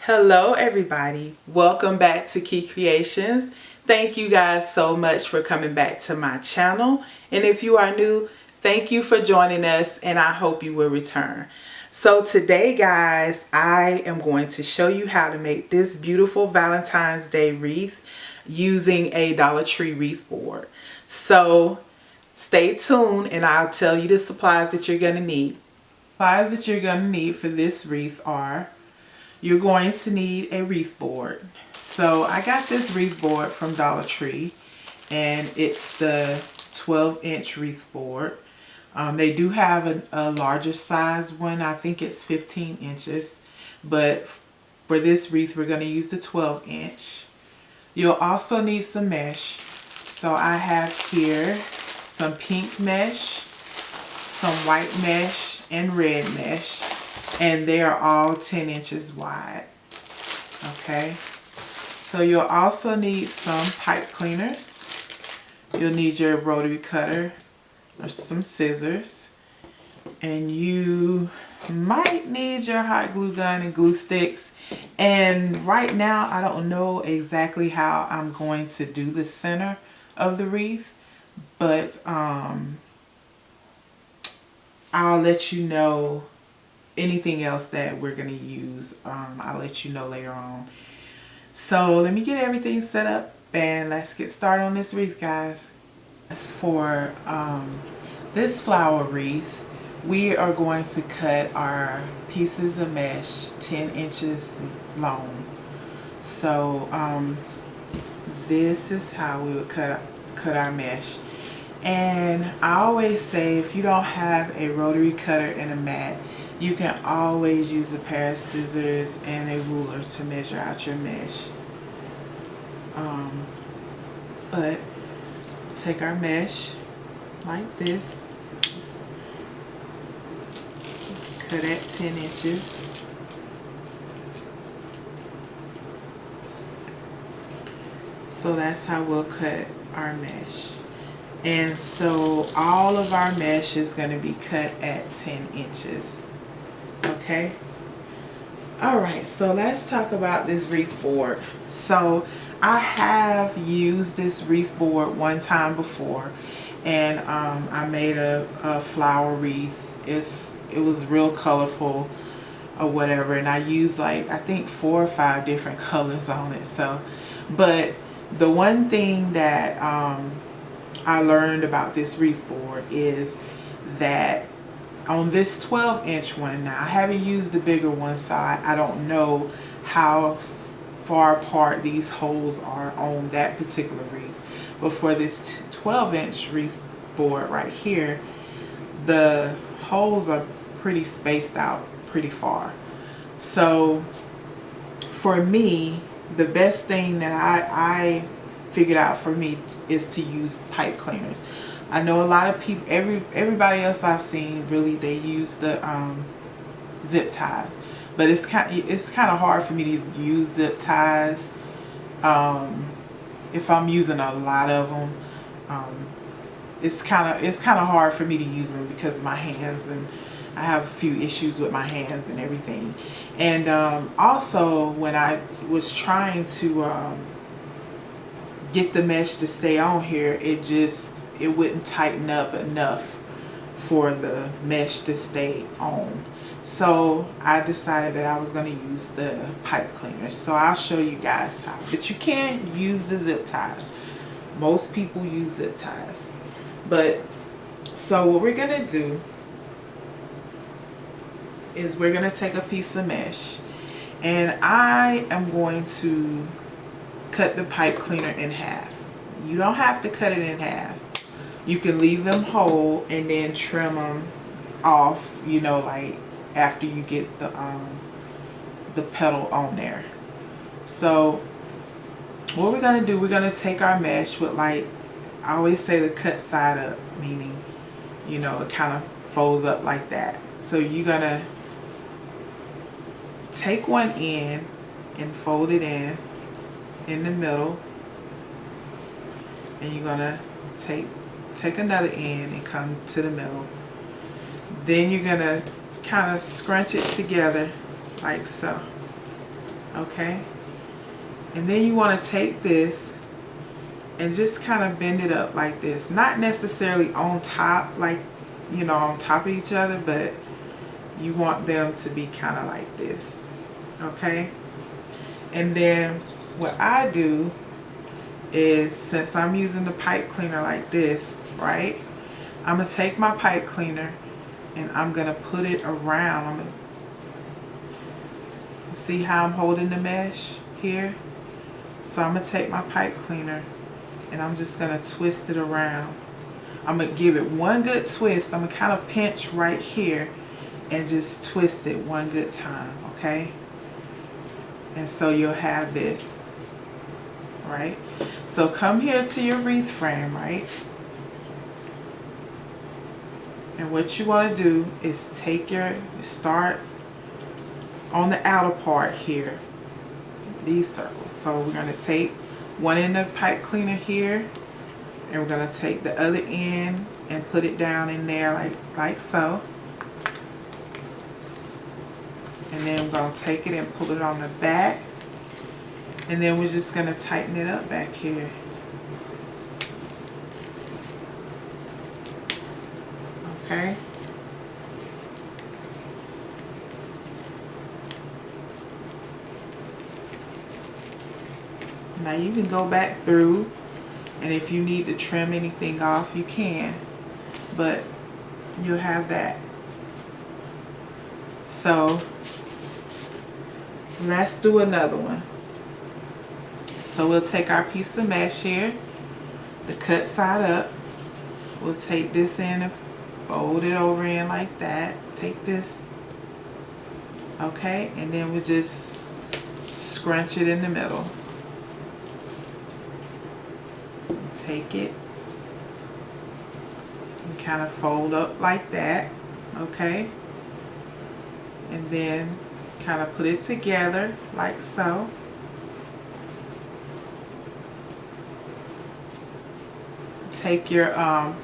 Hello everybody, welcome back to Key Creations. Thank you guys so much for coming back to my channel, and if you are new, thank you for joining us, and I hope you will return. So today guys, I am going to show you how to make this beautiful Valentine's Day wreath using a Dollar Tree wreath board. So stay tuned and I'll tell you the supplies that you're going to need. Supplies that you're going to need for this wreath are: you're going to need a wreath board. So I got this wreath board from Dollar Tree, and it's the 12-inch wreath board. They do have a larger size one. I think it's 15 inches. But for this wreath, we're going to use the 12-inch. You'll also need some mesh. So I have here some pink mesh, some white mesh, and red mesh. And they are all 10 inches wide. Okay, so you'll also need some pipe cleaners. You'll need your rotary cutter or some scissors, and you might need your hot glue gun and glue sticks. And right now I don't know exactly how I'm going to do the center of the wreath, but I'll let you know. Anything else that we're going to use, I'll let you know later on. So let me get everything set up and let's get started on this wreath, guys. As for this flower wreath, we are going to cut our pieces of mesh 10 inches long. So this is how we would cut our mesh. And I always say, if you don't have a rotary cutter and a mat, you can always use a pair of scissors and a ruler to measure out your mesh. But take our mesh like this, just cut at 10 inches. So that's how we'll cut our mesh. And so all of our mesh is going to be cut at 10 inches. Okay. Alright, so let's talk about this wreath board. So I have used this wreath board one time before, and I made a flower wreath. It was real colorful or whatever, and I used like I think 4 or 5 different colors on it. So, but the one thing that I learned about this wreath board is that on this 12-inch one, now I haven't used the bigger one, so I don't know how far apart these holes are on that particular wreath. But for this 12-inch wreath board right here, the holes are pretty spaced out pretty far. So for me, the best thing that I figured out for me is to use pipe cleaners. I know a lot of people, everybody else I've seen, really they use the zip ties, but it's kind of hard for me to use zip ties if I'm using a lot of them. It's kind of hard for me to use them because of my hands, and I have a few issues with my hands and everything. And also when I was trying to get the mesh to stay on here, it wouldn't tighten up enough for the mesh to stay on. So I decided that I was going to use the pipe cleaners. So I'll show you guys how. But you can use the zip ties. Most people use zip ties. But so what we're going to do is we're going to take a piece of mesh, and I am going to cut the pipe cleaner in half. You don't have to cut it in half. You can leave them whole and then trim them off, you know, like after you get the petal on there. So what we're going to do, we're going to take our mesh with, like I always say, the cut side up, meaning, you know, it kind of folds up like that. So you're going to take one end and fold it in the middle, and you're going to take another end and come to the middle. Then you're going to kind of scrunch it together like so. Okay, and then you want to take this and just kind of bend it up like this, not necessarily on top, like, you know, on top of each other, but you want them to be kind of like this. Okay, and then what I do is, since I'm using the pipe cleaner like this, right, I'm gonna take my pipe cleaner and I'm gonna put it around. See how I'm holding the mesh here? So I'm gonna take my pipe cleaner and I'm just gonna twist it around. I'm gonna give it one good twist. I'm gonna kind of pinch right here and just twist it one good time, okay? And so you'll have this, right? So come here to your wreath frame, right? And what you want to do is take start on the outer part here, these circles. So we're going to take one end of the pipe cleaner here, and we're going to take the other end and put it down in there like so. And then we're going to take it and pull it on the back, and then we're just going to tighten it up back here. Okay. Now you can go back through, and if you need to trim anything off, you can, but you'll have that. So let's do another one. So we'll take our piece of mesh here, the cut side up. We'll take this in and fold it over in like that. Take this, okay, and then we'll just scrunch it in the middle. Take it and kind of fold up like that, okay, and then kind of put it together like so. Take your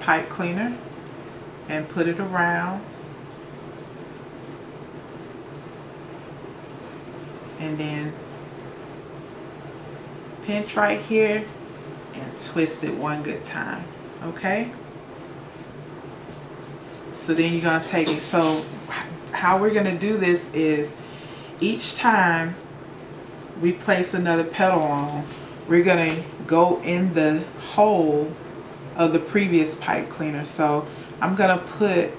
pipe cleaner and put it around, and then pinch right here and twist it one good time, okay? So then you're going to take it. So how we're going to do this is, each time we place another petal on, we're going to go in the hole of the previous pipe cleaner. So I'm going to put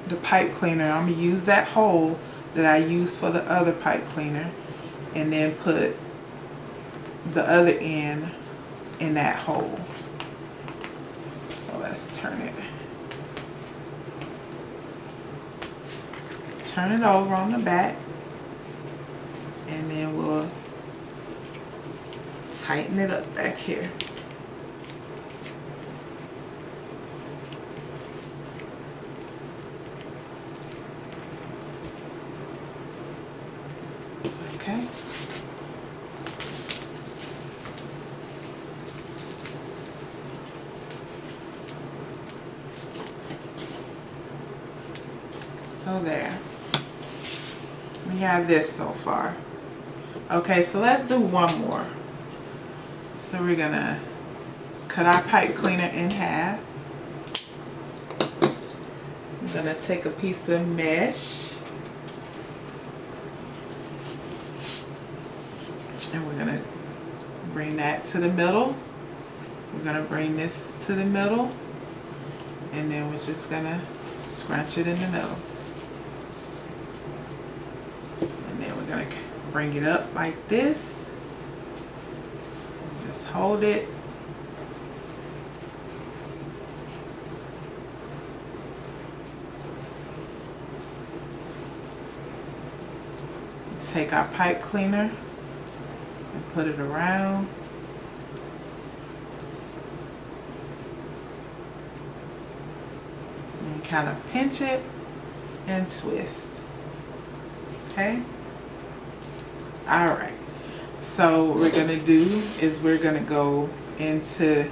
the pipe cleaner, I'm going to use that hole that I used for the other pipe cleaner, and then put the other end in that hole. So let's turn it over on the back, and then we'll tighten it up back here. Okay. So there, we have this so far. Okay, so let's do one more. So we're gonna cut our pipe cleaner in half. I'm gonna take a piece of mesh, and we're gonna bring that to the middle. We're gonna bring this to the middle, and then we're just gonna scrunch it in the middle. Gonna bring it up like this. Just hold it. Take our pipe cleaner and put it around. And kind of pinch it and twist. Okay? Alright, so what we're going to do is we're going to go into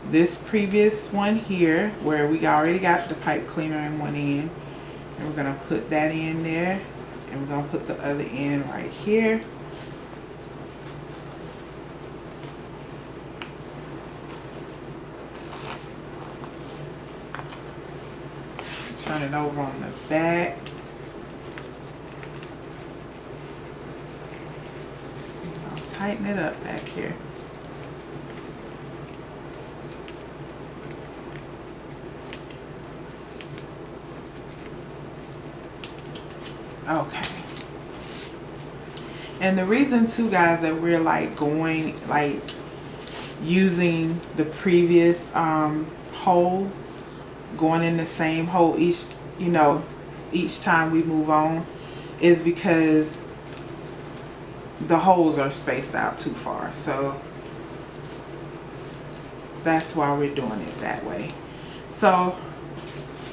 this previous one here where we already got the pipe cleaner in one end, and we're going to put that in there, and we're going to put the other end right here, Turn it over on the back. I'll tighten it up back here. Okay. And the reason too, guys, that we're like going like using the previous hole, going in the same hole each, you know, each time we move on, is because the holes are spaced out too far. So that's why we're doing it that way. So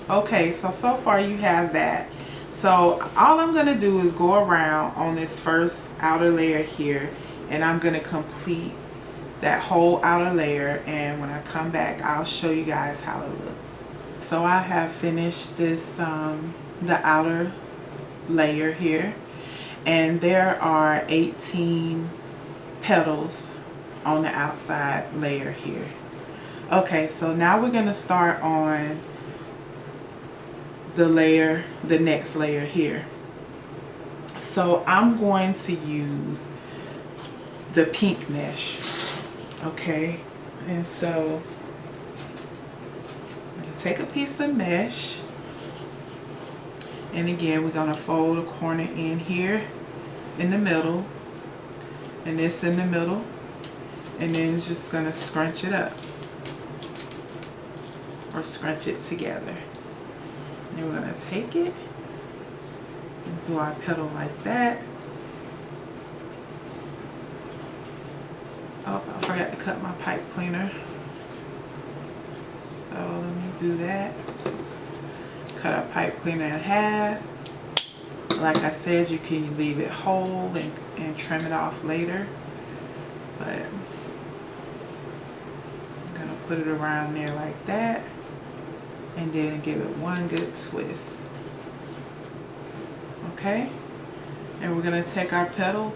okay, so far you have that. So all I'm going to do is go around on this first outer layer here, and I'm going to complete that whole outer layer, and when I come back I'll show you guys how it looks. So I have finished this the outer layer here, and there are 18 petals on the outside layer here. Okay, so now we're going to start on the layer, the next layer here. So I'm going to use the pink mesh. Okay, and so I'm going to take a piece of mesh, and again we're going to fold a corner in here in the middle, and this in the middle, and then it's just going to scrunch it up or scrunch it together. And we're going to take it and do our petal like that. Oh, I forgot to cut my pipe cleaner. So let me do that. Cut our pipe cleaner in half. Like I said, you can leave it whole and trim it off later. But I'm going to put it around there like that. And then give it one good twist. Okay, and we're going to take our petal,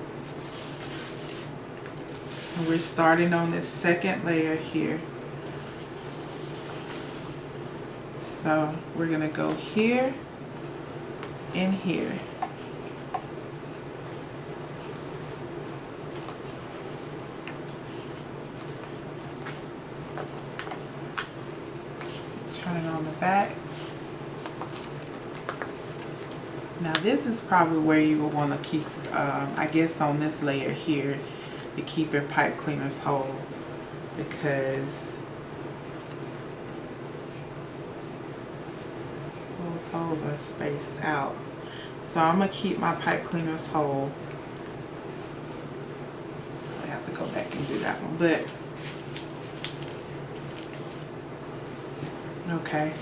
and we're starting on this second layer here. So we're going to go here and here. Turn it on the back. Now this is probably where you will want to keep, I guess on this layer here, to keep your pipe cleaners whole, because those holes are spaced out. So I'm going to keep my pipe cleaners whole. I have to go back and do that one, but okay,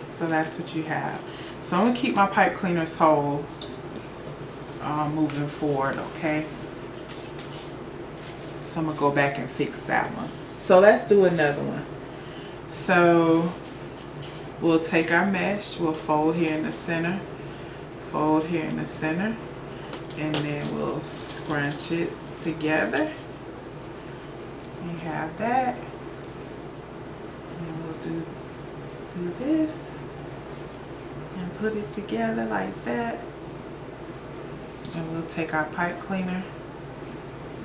so that's what you have. So I'm going to keep my pipe cleaners whole moving forward, okay? So I'm going to go back and fix that one. So let's do another one. So we'll take our mesh, we'll fold here in the center, fold here in the center, and then we'll scrunch it together. You have that. And then we'll do this and put it together like that, and we'll take our pipe cleaner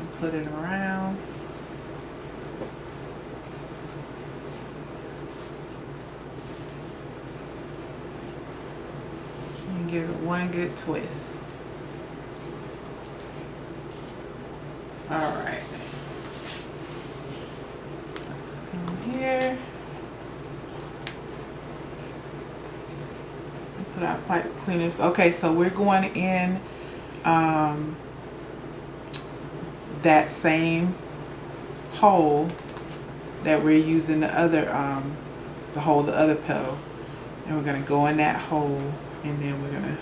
and put it around, and give it one good twist. Alright, let's come here. Put our pipe cleaners. Okay, so we're going in that same hole that we're using the other the other petal, and we're going to go in that hole, and then we're going to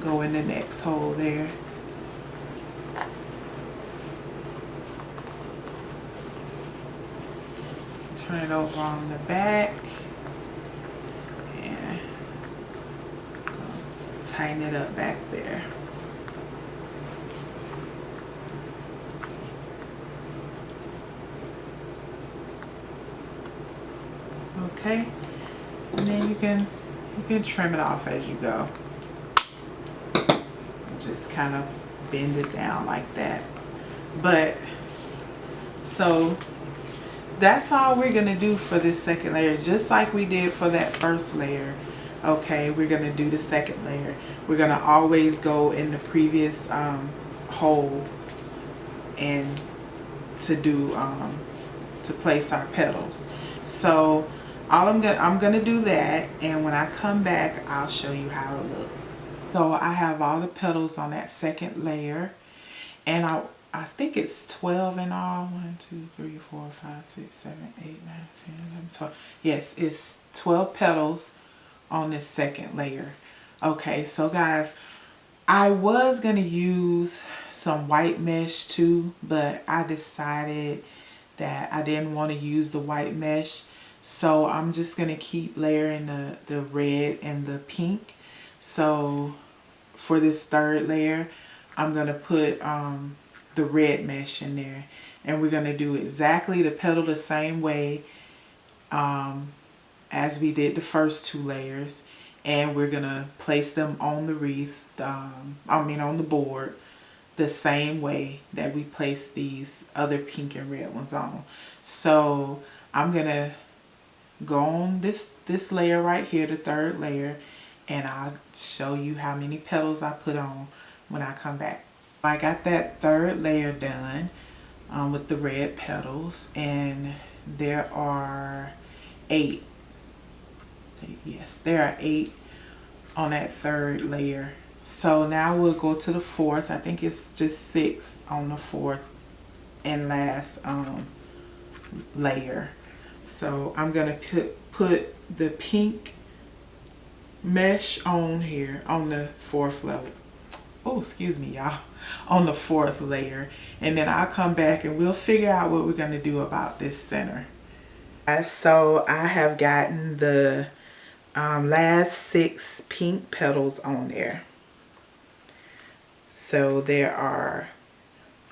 go in the next hole there. Turn it over on the back. Tighten it up back there. Okay, and then you can You can trim it off as you go. Just kind of bend it down like that. But so that's all we're gonna do for this second layer, just like we did for that first layer. Okay, we're gonna do the second layer. We're gonna always go in the previous hole and to do to place our petals. So I'm gonna do that, and when I come back I'll show you how it looks. So I have all the petals on that second layer, and I think it's 12 in all. 1, 2, 3, 4, 5, 6, 7, 8, 9, 10, 11, 12. Yes, it's 12 petals on this second layer. Okay, so guys, I was going to use some white mesh too, but I decided that I didn't want to use the white mesh. So I'm just going to keep layering the red and the pink. So for this third layer, I'm going to put the red mesh in there, and we're going to do exactly the petal the same way as we did the first two layers, and we're going to place them on the wreath, on the board, the same way that we placed these other pink and red ones on. So I'm going to go on this layer right here, the third layer, and I'll show you how many petals I put on when I come back. I got that third layer done with the red petals, and there are 8. Yes, there are 8 on that third layer. So now we'll go to the fourth. I think it's just 6 on the fourth and last layer. So I'm gonna put the pink mesh on here on the fourth level. Oh, excuse me, y'all. On the fourth layer, and then I'll come back and we'll figure out what we're gonna do about this center. So I have gotten the last 6 pink petals on there. So there are,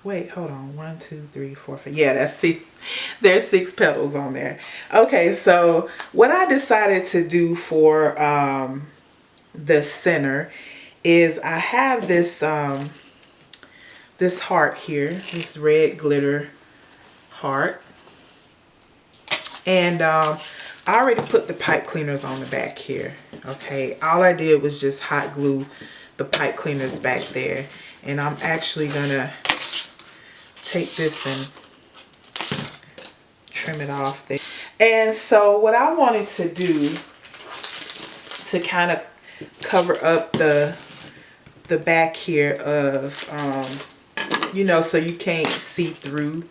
wait, hold on, 1, 2, 3, 4, 5. Yeah, that's 6. There's 6 petals on there. Okay, so what I decided to do for the center is I have this this heart here, this red glitter heart, and I already put the pipe cleaners on the back here. Okay, all I did was just hot glue the pipe cleaners back there, and I'm actually gonna take this and trim it off there. And so what I wanted to do to kind of cover up the back here of you know, so you can't see through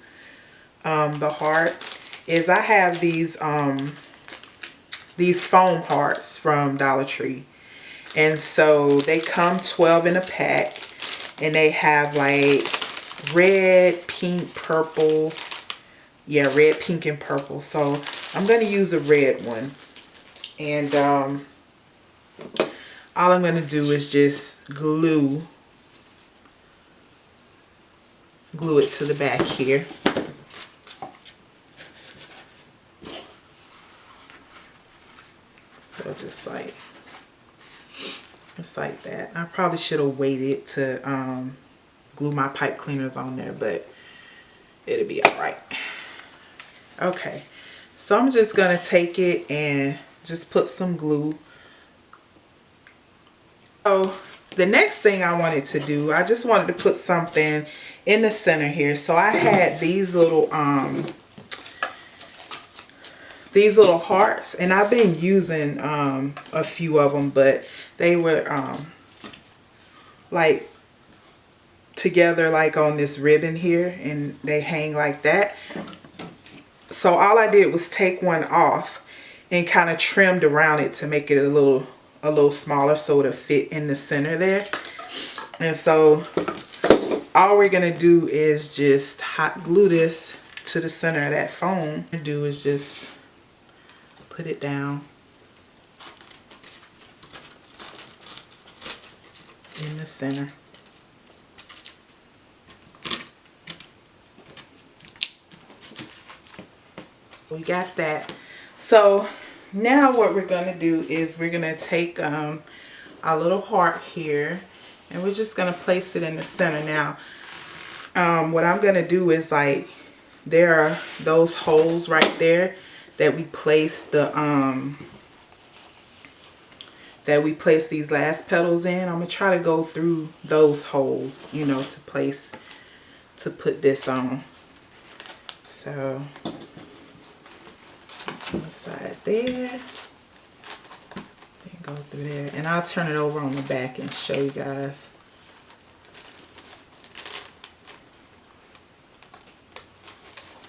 the heart, is I have these foam hearts from Dollar Tree, and so they come 12 in a pack, and they have like red, pink, purple. Yeah, red, pink, and purple. So I'm going to use a red one, and all I'm going to do is just glue it to the back here. So just like that. I probably should have waited to glue my pipe cleaners on there, but it'll be all right. Okay, so I'm just gonna take it and just put some glue. So the next thing I wanted to do, I just wanted to put something in the center here. So I had these little hearts, and I've been using a few of them, but they were like together like on this ribbon here, and they hang like that. So all I did was take one off and kind of trimmed around it to make it a little smaller so it'll fit in the center there. And so all we're gonna do is just hot glue this to the center of that foam. What I do is just put it down in the center. We got that. So now what we're going to do is we're going to take our little heart here, and we're just going to place it in the center. Now what I'm going to do is, like, there are those holes right there that we placed the these last petals in. I'm going to try to go through those holes, you know, to put this on. So on the side there, then go through there, and I'll turn it over on the back and show you guys.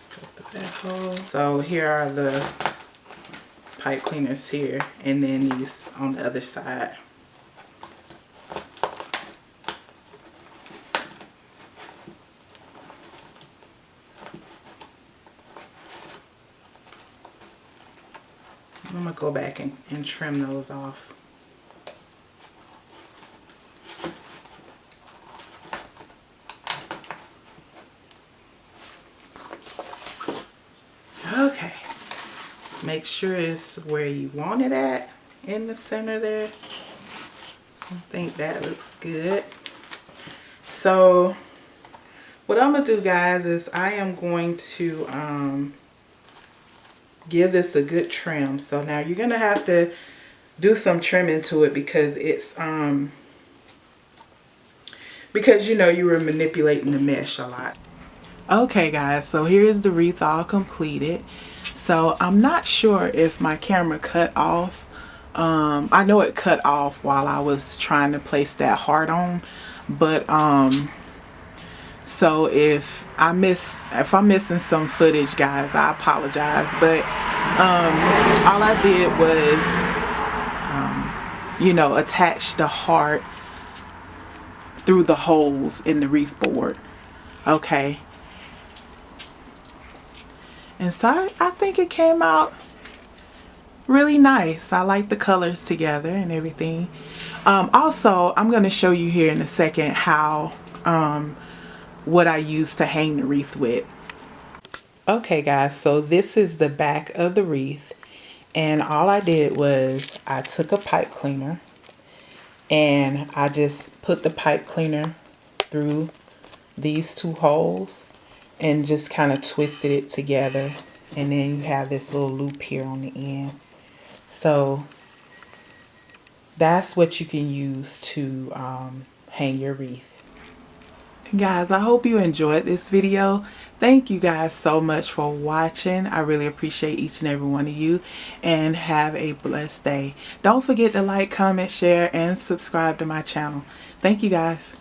Go through that hole. So here are the pipe cleaners here, and then these on the other side. I'm going to go back and trim those off. Okay. Let's make sure it's where you want it at, in the center there. I think that looks good. So what I'm going to do, guys, is I am going to give this a good trim. So now you're going to have to do some trimming to it because it's because, you know, you were manipulating the mesh a lot. Okay guys, so here's the wreath all completed. So I'm not sure if my camera cut off. I know it cut off while I was trying to place that heart on, but so if I'm missing some footage, guys, I apologize. But all I did was you know, attach the heart through the holes in the wreath board. Okay, and so I think it came out really nice. I like the colors together and everything. Also, I'm going to show you here in a second how what I use to hang the wreath with. Okay guys, so this is the back of the wreath, and all I did was I took a pipe cleaner and I just put the pipe cleaner through these two holes and just kind of twisted it together, and then you have this little loop here on the end. So that's what you can use to hang your wreath. Guys, I hope you enjoyed this video. Thank you guys so much for watching. I really appreciate each and every one of you, and have a blessed day. Don't forget to like, comment, share, and subscribe to my channel. Thank you guys.